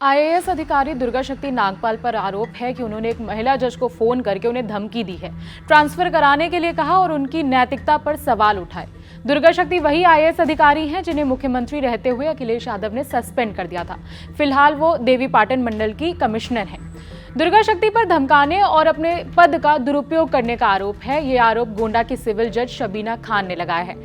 IAS अधिकारी दुर्गा शक्ति नागपाल पर आरोप है कि उन्होंने एक महिला जज को फोन करके उन्हें धमकी दी है, ट्रांसफर कराने के लिए कहा और उनकी नैतिकता पर सवाल उठाए। दुर्गा शक्ति वही आईएएस अधिकारी हैं जिन्हें मुख्यमंत्री रहते हुए अखिलेश यादव ने सस्पेंड कर दिया था। फिलहाल वो देवीपाटन मंडल की कमिश्नर हैं। दुर्गा शक्ति पर धमकाने और अपने पद का दुरुपयोग करने का आरोप है। ये आरोप गोंडा की सिविल जज शबीना खान ने लगाया है।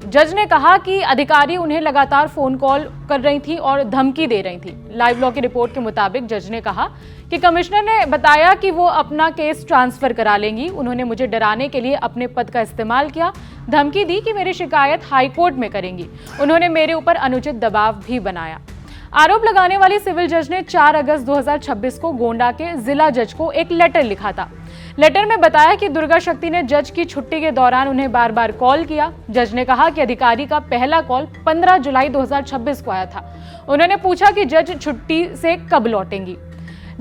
जज ने कहा कि अधिकारी उन्हें लगातार फोन कॉल कर रही थी और धमकी दे रही थी। लाइव लॉ की रिपोर्ट के मुताबिक जज ने कहा कि कमिश्नर ने बताया कि वो अपना केस ट्रांसफर करा लेंगी। उन्होंने मुझे डराने के लिए अपने पद का इस्तेमाल किया, धमकी दी कि मेरी शिकायत हाईकोर्ट में करेंगी। उन्होंने मेरे ऊपर अनुचित दबाव भी बनाया। आरोप लगाने वाली सिविल जज ने 4 अगस्त 2026 को गोंडा के जिला जज को एक लेटर लिखा था। लेटर में बताया कि दुर्गा शक्ति ने जज की छुट्टी के दौरान उन्हें बार बार कॉल किया। जज ने कहा कि अधिकारी का पहला कॉल 15 जुलाई 2026 को आया था। उन्होंने पूछा कि जज छुट्टी से कब लौटेंगी।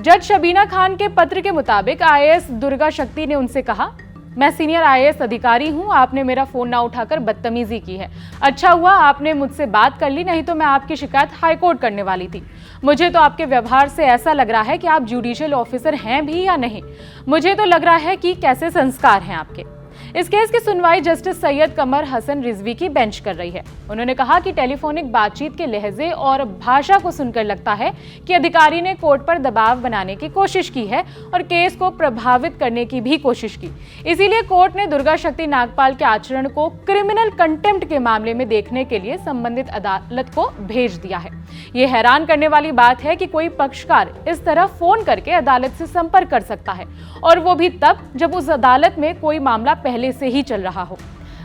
जज शबीना खान के पत्र के मुताबिक आईएएस दुर्गा शक्ति ने उनसे कहा, मैं सीनियर आईएएस अधिकारी हूं, आपने मेरा फोन ना उठाकर बदतमीजी की है। अच्छा हुआ आपने मुझसे बात कर ली, नहीं तो मैं आपकी शिकायत हाईकोर्ट करने वाली थी। मुझे तो आपके व्यवहार से ऐसा लग रहा है कि आप जुडिशियल ऑफिसर हैं भी या नहीं। मुझे तो लग रहा है कि कैसे संस्कार हैं आपके। इस केस की सुनवाई जस्टिस सैयद कमर हसन रिजवी की बेंच कर रही है। उन्होंने कहा कि टेलीफोनिक बातचीत के लहजे और भाषा को सुनकर लगता है कि अधिकारी ने कोर्ट पर दबाव बनाने की कोशिश की है और केस को प्रभावित करने की भी कोशिश की। इसीलिए कोर्ट ने दुर्गा शक्ति नागपाल के आचरण को क्रिमिनल कंटेम्प्ट के मामले में देखने के लिए संबंधित अदालत को भेज दिया है। ये हैरान करने वाली बात है कि कोई पक्षकार इस तरह फोन करके अदालत से संपर्क कर सकता है, और वो भी तब जब उस अदालत में कोई मामला पहले से ही चल रहा हो।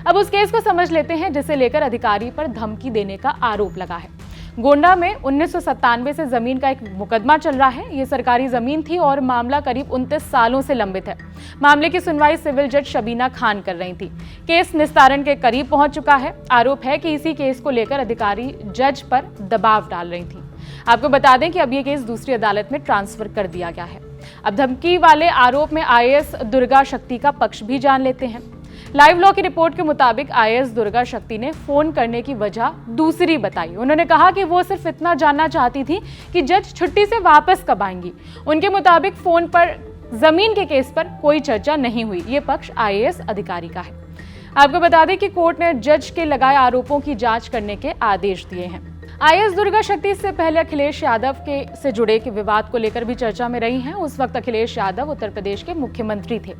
अब उस केस को समझ लेते हैं जिसे लेकर अधिकारी पर धमकी देने का आरोप लगा है। गोंडा में 1997 से जमीन का एक मुकदमा चल रहा है। ये सरकारी जमीन थी और मामला करीब 29 सालों से लंबित है। मामले की सुनवाई सिविल जज शबीना खान कर रही थी। केस निस्तारण के करीब पहुंच चुका है। आरोप है कि इसी केस को लेकर अधिकारी जज पर दबाव डाल रही थी। आपको बता दें कि अब ये केस दूसरी अदालत में ट्रांसफर कर दिया गया है। अब धमकी वाले आरोप में आईएएस दुर्गा शक्ति का पक्ष भी जान लेते हैं। लाइव लॉ की रिपोर्ट के मुताबिक आईएएस दुर्गा शक्ति ने फोन करने की वजह दूसरी बताई। उन्होंने कहा कि वो सिर्फ इतना जानना चाहती थी कि जज छुट्टी से वापस कब आएंगी। उनके मुताबिक फोन पर जमीन के केस पर कोई चर्चा नहीं हुई। ये पक्ष आईएएस अधिकारी का है। आपको बता दें कि कोर्ट ने जज के लगाए आरोपों की जांच करने के आदेश दिए हैं। आईएएस दुर्गा शक्ति इससे पहले अखिलेश यादव के से जुड़े के विवाद को लेकर भी चर्चा में रही हैं। उस वक्त अखिलेश यादव उत्तर प्रदेश के मुख्यमंत्री थे।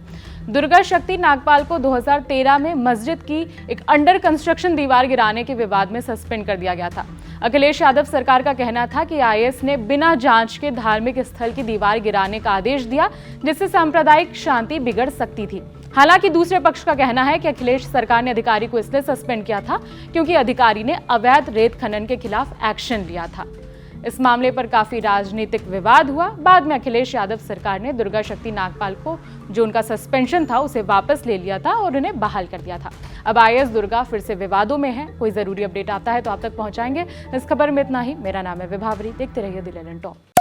दुर्गा शक्ति नागपाल को 2013 में मस्जिद की एक अंडर कंस्ट्रक्शन दीवार गिराने के विवाद में सस्पेंड कर दिया गया था। अखिलेश यादव सरकार का कहना था कि आईएएस ने बिना जांच के धार्मिक स्थल की दीवार गिराने का आदेश दिया, जिससे सांप्रदायिक शांति बिगड़ सकती थी। हालांकि दूसरे पक्ष का कहना है कि अखिलेश सरकार ने अधिकारी को इसलिए सस्पेंड किया था क्योंकि अधिकारी ने अवैध रेत खनन के खिलाफ एक्शन लिया था। इस मामले पर काफी राजनीतिक विवाद हुआ। बाद में अखिलेश यादव सरकार ने दुर्गा शक्ति नागपाल को जो उनका सस्पेंशन था उसे वापस ले लिया था और उन्हें बहाल कर दिया था। अब आईएएस दुर्गा फिर से विवादों में है। कोई जरूरी अपडेट आता है तो आप तक पहुंचाएंगे। इस खबर में इतना ही। मेरा नाम है विभावरी। देखते रहिए द लेलन टॉप।